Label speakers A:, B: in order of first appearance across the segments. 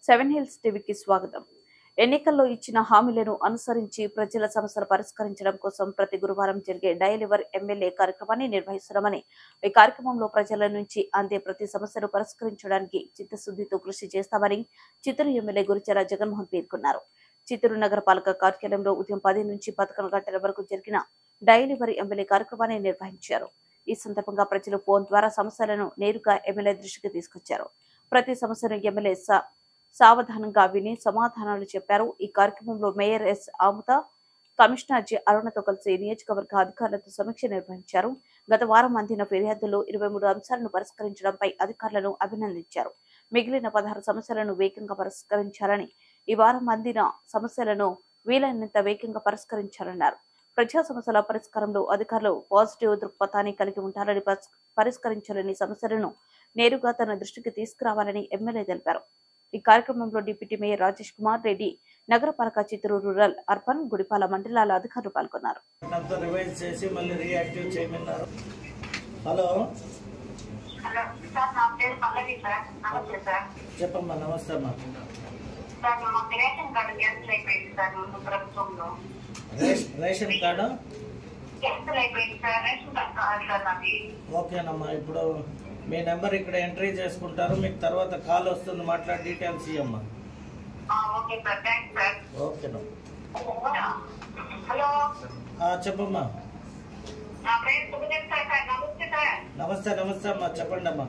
A: Seven hills టీవీకి స్వాగతం. ఎన్నికల్లో ఇచ్చిన హామీలను అనుసరించి ప్రజల సమస్యలు పరిష్కరించడం కోసం ప్రతి గురువారం జరిగే డైలివర్ ఎమ్మెల్యే కార్యక్రమాన్ని నిర్వహిస్తున్నామని, ఈ కార్యక్రమంలో ప్రజల నుంచి అందే ప్రతి సమస్యను పరిష్కరించడానికి చిత్తశుద్ధితో కృషి చేస్తామని చిత్తూరు ఎమ్మెల్యే గురిజాల జగన్మోహన్ పేర్కొన్నారు. చిత్తూరు నగరపాలక కార్యాలయంలో ఉదయం 10 నుంచి 11 గంటల వరకు జరిగిన డైలివర్ ఎమ్మెల్యే కార్యక్రమాన్ని నిర్వహించారు. ఈ సందర్భంగా ప్రజలు ఫోన్ ద్వారా సమస్యలను నేరుగా ఎమ్మెల్యే దృష్టికి తీసుకొచ్చారు. ప్రతి సమస్యను ఎమ్మెల్యే సావధానంగా విని సమాధానాలు చెప్పారు. ఈ కార్యక్రమంలో మేయర్ ఎస్ ఆముత, కమిషనర్ జె అరుణతో కలిసి నియోజకవర్గ అధికారులతో సమీక్ష నిర్వహించారు. గత వారం అందిన ఫిర్యాదుల్లో 23 అంశాలను పరిష్కరించడంపై అధికారులను అభినందించారు. మిగిలిన 16 సమస్యలను వేగంగా పరిష్కరించాలని, ఈ వారం అందిన సమస్యలను వీలైనంత వేగంగా పరిష్కరించాలన్నారు. ప్రజా సమస్యల పరిష్కారంలో అధికారులు పాజిటివ్ దృక్పథాన్ని కలిగి ఉంటారని, పరిష్కరించాలని సమస్యలను నేరుగా తన దృష్టికి తీసుకురావాలని ఎమ్మెల్యే తెలిపారు. ఈ కార్యక్రమంలో డిప్యూటీ మేయర్ రాజేష్ కుమార్ రెడ్డి, నగరపాలక చిత్తూరు రూరల్, అర్బన్, గుడిపాల మండలాల అధికారులు పాల్గొన్నారు.
B: చెప్పమ్మా. నమస్తే అమ్మా. రేషన్ కార్డు ఓకేనమ్మా. ఇప్పుడు మీ నెంబర్ ఇక్కడ ఎంట్రీ చేసుకుంటారు. మీకు తర్వాత కాల్ వస్తుంది, మాట్లాడి డీటెయిల్స్ ఇవ్వమ్మా. ఓకేనా. చెప్పమ్మా. నమస్తే నమస్తే అమ్మా, చెప్పండి అమ్మా.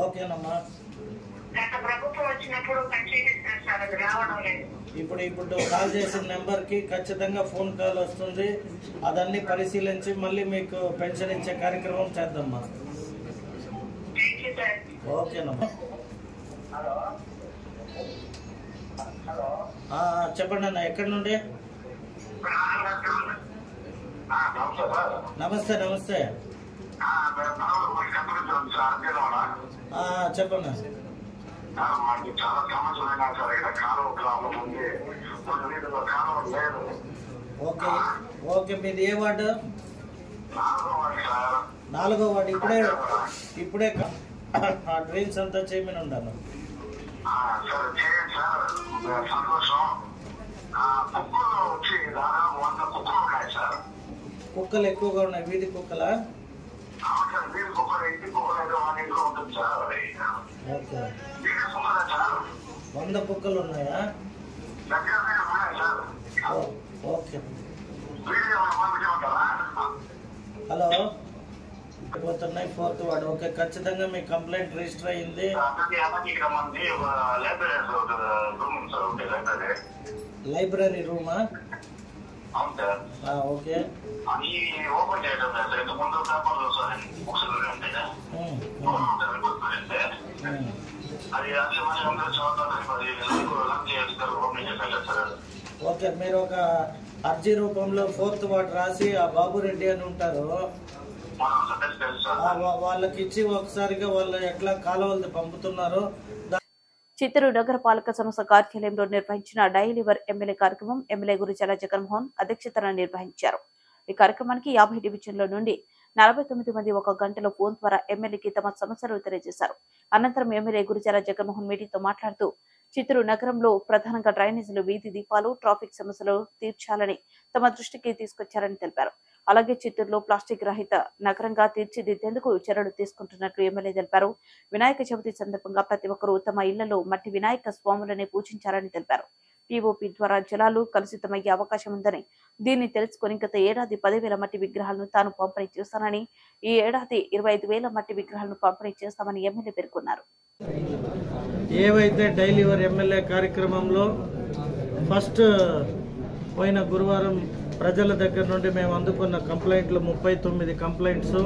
B: ఓకేనమ్మా. ఇప్పుడు కాల్ చేసిన నెంబర్ కి ఖచ్చితంగా ఫోన్ కాల్ వస్తుంది. అదన్నీ పరిశీలించి మళ్ళీ మీకు పెన్షన్ ఇచ్చే కార్యక్రమం చేద్దామా. ఓకేనమ్మా. చెప్పండి అన్న, ఎక్కడి నుండి? నమస్తే నమస్తే. చెప్పండి.
C: చాలా సమస్యలు అయినా సార్, ఇక్కడ కాలువ ప్రాబ్లం ఉంది.
B: Okay okay. మీది ఏ వార్డు?
C: 4వ వార్డు సార్.
B: 4వ వార్డు. ఇప్పుడే డ్రైన్స్ అంతా చేయమని ఉంటాను
C: సార్. చేయండి సార్, సంతోషం. కుక్కలు వచ్చి దాదాపు 100 కుక్కలు ఉన్నాయి సార్.
B: కుక్కలు ఎక్కువగా ఉన్నాయి. వీధి కుక్కలా?
C: అవును సార్, వీధి కుక్కలు, ఇంటి కుక్కలు అయితే 1 ఇంట్లో ఉంటుంది సార్.
B: ఓకే.
C: వీధి కుక్కలే సార్.
B: 100 కుక్కలు ఉన్నాయా?
C: దగ్గరనే ఉన్నాయి సార్.
B: ఓకే.
C: వీధి ఏమైనా పంపించమంటారా?
B: హలో, పోతున్నాయి 4th వార్డు. ఓకే, ఖచ్చితంగా మీ కంప్లైంట్ రిజిస్టర్ అయ్యింది. లైబ్రరీ రూమా? ఓకే.
C: ఓపెన్ చేయడం సార్. ఇంతకుముందు పేపర్లో సార్ బుక్స్ అది అది మన ఓపెన్ చేశారు సార్.
B: ఓకే, మీరు ఒక అర్జీ రూపంలో 4th వార్డు రాసి ఆ బాబురెడ్డి అని ఉంటారు, వాళ్ళకి ఇచ్చి ఒకసారిగా వాళ్ళు ఎట్లా కాలువలు పంపుతున్నారు.
A: చిత్తూరు నగరపాలక సంస్థ కార్యాలయంలో నిర్వహించిన డైలివర్ ఎమ్మెల్యే కార్యక్రమం ఎమ్మెల్యే గురిజాల జగన్మోహన్ అధ్యక్షతన నిర్వహించారు. ఈ కార్యక్రమానికి 50 డివిజన్ల నుండి 49 మంది ఒక గంటలో ఫోన్ ద్వారా ఎమ్మెల్యేకి తమ సమస్యలు తెలియజేశారు. అనంతరం ఎమ్మెల్యే గురిజాల జగన్మోహన్ మీడియాతో మాట్లాడుతూ చిత్తూరు నగరంలో ప్రధానంగా డ్రైనేజీలు, వీధి దీపాలు, ట్రాఫిక్ సమస్యలు తీర్చాలని తమ దృష్టికి తీసుకొచ్చారని తెలిపారు. అలాగే చిత్తూరులో ప్లాస్టిక్ రహిత నగరంగా తీర్చిదిద్దేందుకు చర్యలు తీసుకుంటున్నట్లు ఎమ్మెల్యే తెలిపారు. వినాయక చవితి సందర్భంగా ప్రతి ఒక్కరూ తమ ఇళ్లలో మట్టి వినాయక స్వాములని పూజించాలని తెలిపారు. పీఓపీ ద్వారా జలాలు కలుషితమయ్యే అవకాశం ఉందని, దీన్ని తెలుసుకుని గత ఏడాది 10,000 మట్టి విగ్రహాలను తాను పంపిణీ చేస్తానని, ఈ ఏడాది 25,000 మట్టి విగ్రహాలను పంపిణీ చేస్తామని ఎమ్మెల్యే పేర్కొన్నారు.
B: ఏవైతే డైలివర్ ఎమ్మెల్యే కార్యక్రమంలో ఫస్ట్ పోయిన గురువారం ప్రజల దగ్గర నుండి మేము అందుకున్న కంప్లైంట్లు 39 కంప్లైంట్స్,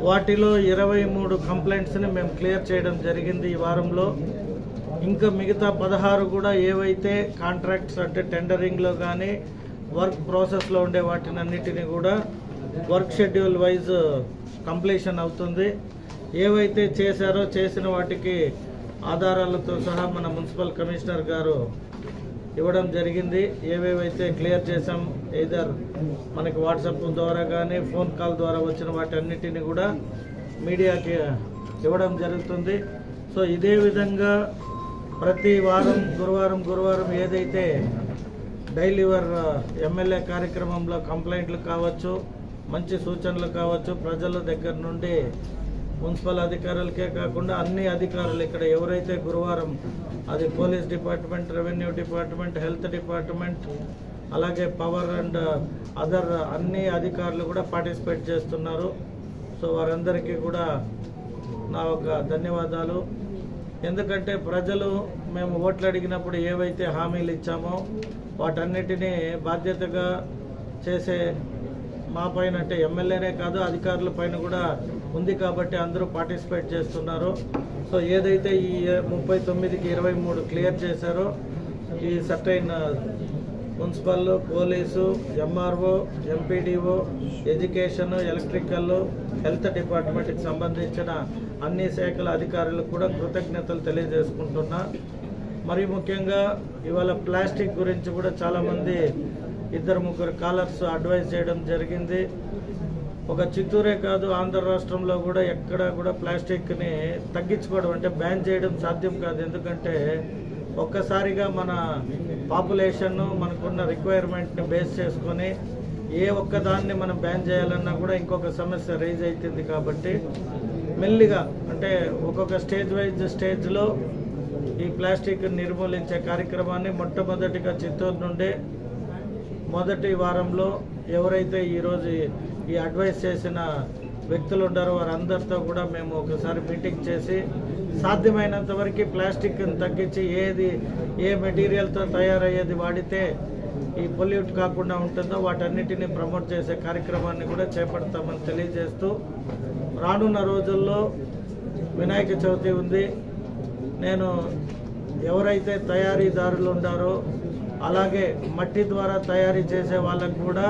B: వాటిలో 23 కంప్లైంట్స్ని మేము క్లియర్ చేయడం జరిగింది ఈ వారంలో. ఇంకా మిగతా 16 కూడా ఏవైతే కాంట్రాక్ట్స్ అంటే టెండరింగ్లో కానీ వర్క్ ప్రాసెస్లో ఉండే వాటినన్నిటిని కూడా వర్క్ షెడ్యూల్ వైజ్ కంప్లీషన్ అవుతుంది. ఏవైతే చేశారో చేసిన వాటికి ఆధారాలతో సహా మన మున్సిపల్ కమిషనర్ గారు ఇవ్వడం జరిగింది. ఏవేవైతే క్లియర్ చేసాం ఎయిదర్ మనకి వాట్సాప్ ద్వారా కానీ ఫోన్ కాల్ ద్వారా వచ్చిన వాటన్నిటిని కూడా మీడియాకి ఇవ్వడం జరుగుతుంది. సో ఇదే విధంగా ప్రతి వారం గురువారం ఏదైతే డైలీవర్ ఎమ్మెల్యే కార్యక్రమంలో కంప్లైంట్లు కావచ్చు, మంచి సూచనలు కావచ్చు, ప్రజల దగ్గర నుండి మున్సిపల్ అధికారులకే కాకుండా అన్ని అధికారులు ఇక్కడ ఎవరైతే గురువారం అది police department, revenue department, health department, అలాగే పవర్ అండ్ అదర్ అన్ని అధికారులు కూడా పార్టిసిపేట్ చేస్తున్నారు. సో వారందరికీ కూడా నా ఒక ధన్యవాదాలు. ఎందుకంటే ప్రజలు మేము ఓట్లు అడిగినప్పుడు ఏవైతే హామీలు ఇచ్చామో వాటన్నిటినీ బాధ్యతగా చేసే మా పైన అంటే ఎమ్మెల్యేనే కాదు అధికారుల పైన కూడా ఉంది కాబట్టి అందరూ పార్టిసిపేట్ చేస్తున్నారు. సో ఏదైతే ఈ 39కి 23 క్లియర్ చేశారో ఈ certain municipal, police, MRO, MPDO, education, electrical, health డిపార్ట్మెంట్కి సంబంధించిన అన్ని శాఖల అధికారులకు కూడా కృతజ్ఞతలు తెలియజేసుకుంటున్నా. మరి ముఖ్యంగా ఇవాళ ప్లాస్టిక్ గురించి కూడా చాలామంది 2-3 కాలర్స్ అడ్వైజ్ చేయడం జరిగింది. ఒక చిత్తూరే కాదు ఆంధ్ర రాష్ట్రంలో కూడా ఎక్కడ కూడా ప్లాస్టిక్ని తగ్గించుకోవడం అంటే బ్యాన్ చేయడం సాధ్యం కాదు. ఎందుకంటే ఒక్కసారిగా మన పాపులేషన్ మనకున్న రిక్వైర్మెంట్ని బేస్ చేసుకొని ఏ ఒక్కదాన్ని మనం బ్యాన్ చేయాలన్నా కూడా ఇంకొక సమస్య రైజ్ అవుతుంది. కాబట్టి మెల్లిగా అంటే ఒక్కొక్క స్టేజ్లో ఈ ప్లాస్టిక్ నిర్మూలించే కార్యక్రమాన్ని మొట్టమొదటిగా చిత్తూరు నుండి మొదటి వారంలో ఎవరైతే ఈరోజు ఈ అడ్వైస్ చేసిన వ్యక్తులు ఉన్నారో వారందరితో కూడా మేము ఒకసారి మీటింగ్ చేసి సాధ్యమైనంత వరకు ప్లాస్టిక్ని తగ్గించి ఏ మెటీరియల్తో తయారయ్యేది వాడితే ఈ పొల్యూట్ కాకుండా ఉంటుందో వాటన్నిటిని ప్రమోట్ చేసే కార్యక్రమాన్ని కూడా చేపడతామని తెలియజేస్తూ, రానున్న రోజుల్లో వినాయక చవితి ఉంది. నేను ఎవరైతే తయారీదారులు ఉన్నారో అలాగే మట్టి ద్వారా తయారీ చేసే వాళ్ళకు కూడా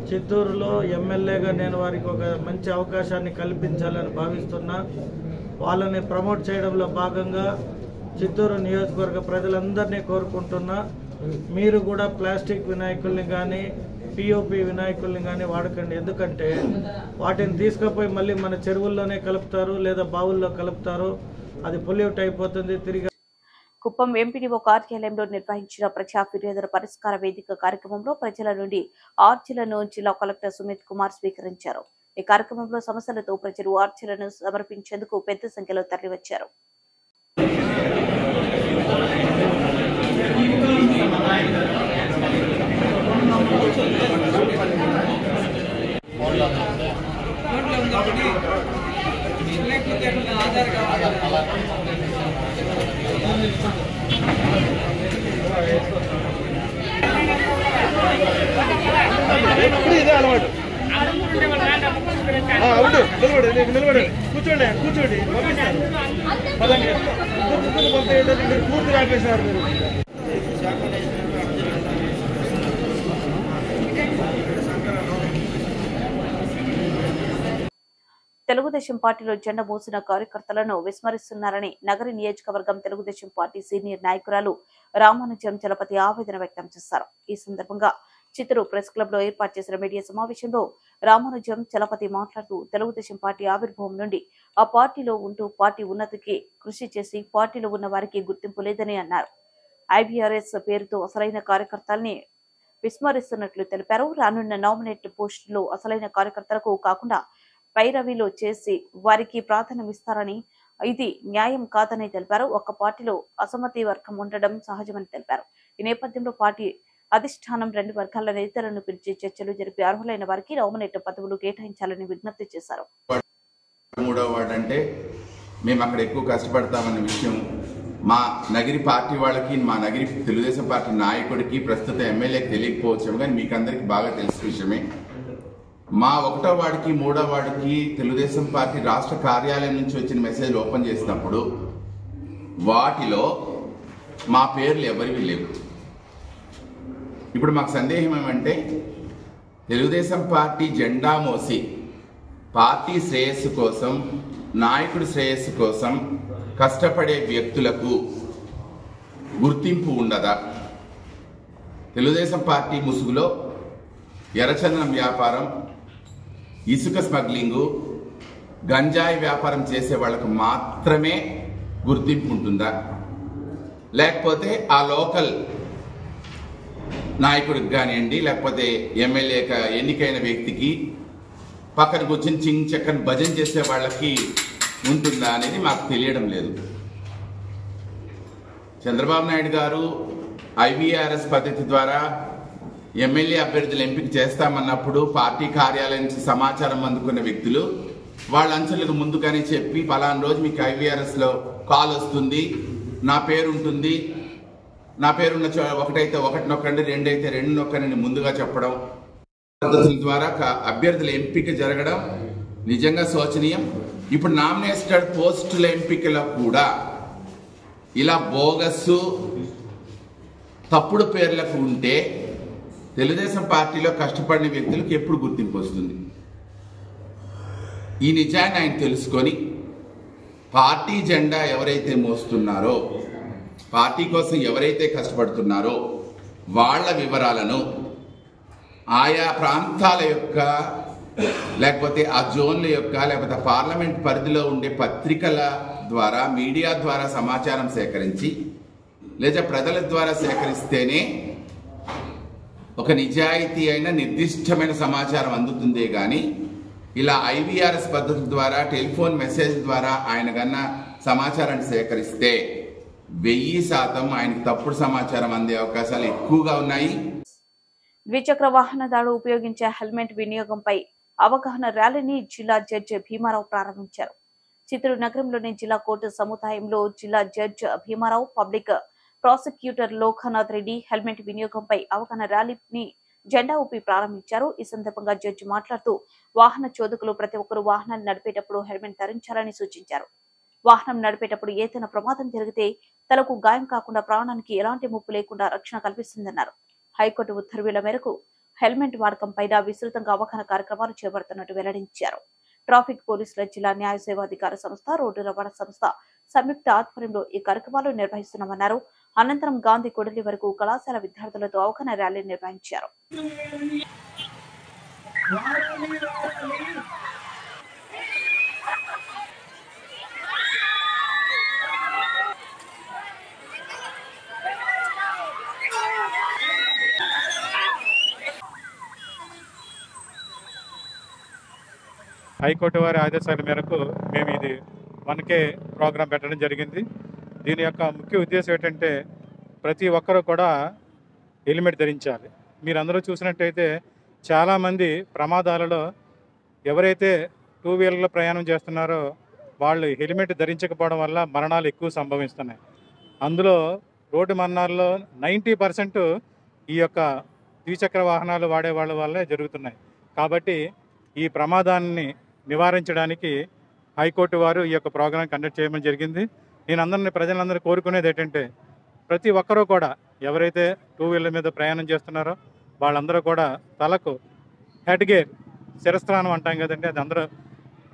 B: చిత్తూరులో ఎమ్మెల్యేగా నేను వారికి ఒక మంచి అవకాశాన్ని కల్పించాలని భావిస్తున్నా. వాళ్ళని ప్రమోట్ చేయడంలో భాగంగా చిత్తూరు నియోజకవర్గ ప్రజలందరినీ కోరుకుంటున్నా, మీరు కూడా ప్లాస్టిక్ వినాయకుల్ని కానీ పిఓపి వినాయకుల్ని కానీ వాడకండి. ఎందుకంటే వాటిని తీసుకుపోయి మళ్ళీ మన చెరువుల్లోనే కలుపుతారు లేదా బావుల్లో కలుపుతారు, అది పొల్యూట్ అయిపోతుంది. తిరిగి
A: కుప్పం ఎంపీడీఓ కార్యాలయంలో నిర్వహించిన ప్రజా ఫిర్యాదుల పరిష్కార వేదిక కార్యక్రమంలో ప్రజల నుండి ఆర్జీలను జిల్లా కలెక్టర్ సుమిత్ కుమార్ స్వీకరించారు. ఈ కార్యక్రమంలో సమస్యలతో ప్రజలు ఆర్జీలను సమర్పించేందుకు పెద్ద సంఖ్యలో తరలివచ్చారు.
D: ఇదే అలవాటు. కూర్చోండి పంపిస్తారు. మీరు పూర్తి రాపేశారు. మీరు
A: తెలుగుదేశం పార్టీలో జెండా మోసిన కార్యకర్తలను విస్మరిస్తున్నారని నగరి నియోజకవర్గం తెలుగుదేశం పార్టీ సీనియర్ నాయకురాలు రామానుజం చలపతి ఆవేదన వ్యక్తం చేశారు. ఈ సందర్భంగా చిత్తూరు ప్రెస్ క్లబ్ లో ఏర్పాటు చేసిన మీడియా సమావేశంలో రామానుజం చలపతి మాట్లాడుతూ తెలుగుదేశం పార్టీ ఆవిర్భావం నుండి ఆ పార్టీలో ఉంటూ పార్టీ ఉన్నతికి కృషి చేసి పార్టీలో ఉన్న వారికి గుర్తింపు లేదని అన్నారు. ఐబీఆర్ఎస్ పేరుతో అసలైన కార్యకర్తల్ని విస్మరిస్తున్నట్లు తెలిపారు. రానున్న నామినేట్ పోస్టులు అసలైన కార్యకర్తలకు కాకుండా పైరవీలో చేసి వారికి ప్రాధాన్యం ఇస్తారని, ఇది న్యాయం కాదని తెలిపారు. ఒక్క పార్టీలో అసమ్మతి వర్గం ఉండడం సహజమని తెలిపారు. ఈ నేపథ్యంలో పార్టీ అధిష్టానం 2 వర్గాల నేతలను పిలిచి చర్చలు జరిపి అర్హులైన వారికి నామినేట్ పదవులు కేటాయించాలని విజ్ఞప్తి చేశారు.
E: 3వ వార్డు అంటే మేము అక్కడ ఎక్కువ కష్టపడతామన్న విషయం మా నగిరి పార్టీ వాళ్ళకి, మా నగిరి తెలుగుదేశం పార్టీ నాయకుడికి, ప్రస్తుత ఎమ్మెల్యేకి తెలియకపోవచ్చు, కానీ మీకు అందరికీ బాగా తెలిసిన విషయమే. మా 1వ వార్డుకి 3వ వార్డుకి తెలుగుదేశం పార్టీ రాష్ట్ర కార్యాలయం నుంచి వచ్చిన మెసేజ్ ఓపెన్ చేసినప్పుడు వాటిలో మా పేర్లు ఎవరివి లేవు. ఇప్పుడు మాకు సందేహం ఏమంటే తెలుగుదేశం పార్టీ జెండా మోసి పార్టీ శ్రేయస్సు కోసం, నాయకుడి శ్రేయస్సు కోసం కష్టపడే వ్యక్తులకు గుర్తింపు ఉండదా? తెలుగుదేశం పార్టీ ముసుగులో ఎర్రచందనం వ్యాపారం, ఇసుక స్మగ్లింగు, గంజాయి వ్యాపారం చేసే వాళ్ళకు మాత్రమే గుర్తింపు ఉంటుందా, లేకపోతే ఆ లోకల్ నాయకుడికి కానివ్వండి, లేకపోతే ఎమ్మెల్యేగా ఎన్నికైన వ్యక్తికి పక్కన కూర్చొని చింగ్ చక్కని భజన చేసే వాళ్ళకి ఉంటుందా అనేది మాకు తెలియడం లేదు. చంద్రబాబు నాయుడు గారు ఐవీఆర్ఎస్ పద్ధతి ద్వారా ఎమ్మెల్యే అభ్యర్థులు ఎంపిక చేస్తామన్నప్పుడు పార్టీ కార్యాలయం నుంచి సమాచారం అందుకున్న వ్యక్తులు వాళ్ళ అంచెలకు ముందుగానే చెప్పి పలానా రోజు మీకు ఐవీఆర్ఎస్లో కాల్ వస్తుంది, నా పేరు ఉంటుంది, నా పేరున్న ఒకటైతే ఒకటి నొక్కండి, రెండైతే రెండు నొక్కండి ముందుగా చెప్పడం పద్ధతుల ద్వారా అభ్యర్థుల ఎంపిక జరగడం నిజంగా శోచనీయం. ఇప్పుడు నామినేటెడ్ పోస్టుల ఎంపికలో కూడా ఇలా బోగస్సు తప్పుడు పేర్లకు ఉంటే తెలుగుదేశం పార్టీలో కష్టపడిన వ్యక్తులకు ఎప్పుడు గుర్తింపు వస్తుంది? ఈ నిజాన్ని ఆయన తెలుసుకొని పార్టీ జెండా ఎవరైతే మోస్తున్నారో, పార్టీ కోసం ఎవరైతే కష్టపడుతున్నారో వాళ్ళ వివరాలను ఆయా ప్రాంతాల యొక్క, లేకపోతే ఆ జోన్ల యొక్క, లేకపోతే పార్లమెంట్ పరిధిలో ఉండే పత్రికల ద్వారా, మీడియా ద్వారా సమాచారం సేకరించి లేదా ప్రజల ద్వారా సేకరిస్తేనే ఒక నిజాయితీ అయిన నిర్దిష్టమైన సమాచారం అందుతుందే కానీ ఇలా ఐవీఆర్ఎస్ పద్ధతుల ద్వారా, టెలిఫోన్ మెసేజ్ ద్వారా ఆయన కన్నా సమాచారాన్ని సేకరిస్తే 1000% ఆయనకు తప్పుడు సమాచారం అందే అవకాశాలు ఎక్కువగా ఉన్నాయి.
A: ద్విచక్ర వాహనదారులు ఉపయోగించే హెల్మెట్ వినియోగంపై అవగాహన ర్యాలీని జిల్లా జడ్జి భీమారావు ప్రారంభించారు. చిత్తూరు నగరంలోని జిల్లా కోర్టు సముదాయంలో జిల్లా judge Bhimarao, public prosecutor Lokanath Reddy helmet వినియోగంపై అవగాహన ర్యాలీని జెండా ఊపి ప్రారంభించారు. ఈ సందర్భంగా జడ్జి మాట్లాడుతూ వాహన చోదకులు ప్రతి ఒక్కరూ వాహనాలు నడిపేటప్పుడు హెల్మెట్ ధరించాలని సూచించారు. వాహనం నడిపేటప్పుడు ఏదైనా ప్రమాదం జరిగితే తలకు గాయం కాకుండా ప్రాణానికి ఎలాంటి ముప్పు లేకుండా రక్షణ కల్పిస్తుందన్నారు. హైకోర్టు ఉత్తర్వుల మేరకు హెల్మెట్ వాడకం పైన విస్తృతంగా అవగాహన కార్యక్రమాలు చేపడుతున్నట్టు వెల్లడించారు. ట్రాఫిక్ పోలీసుల జిల్లా న్యాయ సేవాధికార సంస్థ, రోడ్డు రవాణా సంస్థ సంయుక్త ఆధ్వర్యంలో ఈ కార్యక్రమాలు నిర్వహిస్తున్నామన్నారు. అనంతరం గాంధీ కొడలి వరకు కళాశాల విద్యార్థులతో అవగాహన ర్యాలీ నిర్వహించారు.
D: హైకోర్టు వారి ఆదేశాల మేరకు మేము ఇది 1K ప్రోగ్రాం పెట్టడం జరిగింది. దీని యొక్క ముఖ్య ఉద్దేశం ఏంటంటే ప్రతి ఒక్కరూ కూడా హెల్మెట్ ధరించాలి. మీరందరూ చూసినట్టయితే చాలామంది ప్రమాదాలలో ఎవరైతే 2 వీలర్లో ప్రయాణం చేస్తున్నారో వాళ్ళు హెల్మెట్ ధరించకపోవడం వల్ల మరణాలు ఎక్కువ సంభవిస్తున్నాయి. అందులో రోడ్డు మరణాల్లో 90% ఈ యొక్క ద్విచక్ర వాహనాలు వాడే వాళ్ళ వల్లే జరుగుతున్నాయి. కాబట్టి ఈ ప్రమాదాన్ని నివారించడానికి హైకోర్టు వారు ఈ యొక్క ప్రోగ్రాం కండక్ట్ చేయడం జరిగింది. నేను ప్రజలందరినీ కోరుకునేది ఏంటంటే ప్రతి ఒక్కరూ కూడా ఎవరైతే 2 వీలర్ మీద ప్రయాణం చేస్తున్నారో వాళ్ళందరూ కూడా తలకు హెడ్ గేర్, శిరస్త్రాణం అంటాం కదండి, అది అందరూ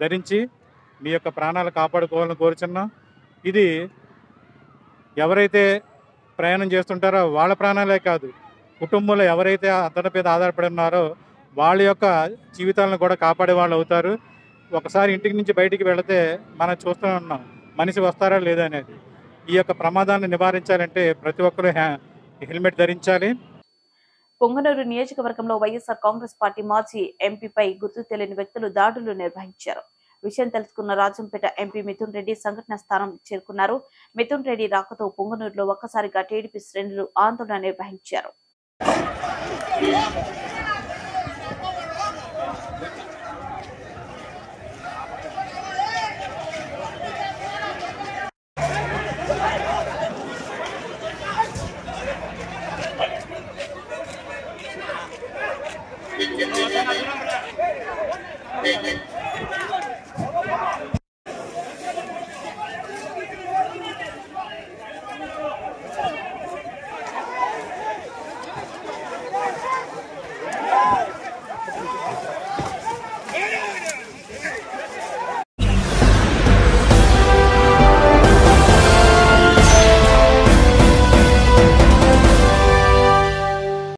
D: ధరించి మీ యొక్క ప్రాణాలు కాపాడుకోవాలని కోరుచున్నాం. ఇది ఎవరైతే ప్రయాణం చేస్తుంటారో వాళ్ళ ప్రాణాలే కాదు, కుటుంబంలో ఎవరైతే అతని మీద ఆధారపడి ఉన్నారో వాళ్ళ యొక్క జీవితాలను కూడా కాపాడే వాళ్ళు అవుతారు. ఒకసారి ఇంటికి నుంచి బయటికి వెళితే మనం చూస్తూనే ఉన్నాం మనిషి వస్తారా లేదా అనేది. ఈ యొక్క ప్రమాదాన్ని నివారించాలంటే ప్రతి ఒక్కరూ హెల్మెట్ ధరించాలి.
A: పొంగనూరు నియోజకవర్గంలో వైఎస్ఆర్ కాంగ్రెస్ పార్టీ మాజీ ఎంపీపై గుర్తు తెలియని వ్యక్తులు దాడులు నిర్వహించారు. విషయం తెలుసుకున్న రాజంపేట ఎంపీ మిథున్ రెడ్డి సంఘటన స్థానం చేరుకున్నారు. మిథున్ రెడ్డి రాకతో పొంగనూరులో ఒక్కసారిగా టీడీపీ శ్రేణులు ఆందోళన నిర్వహించారు.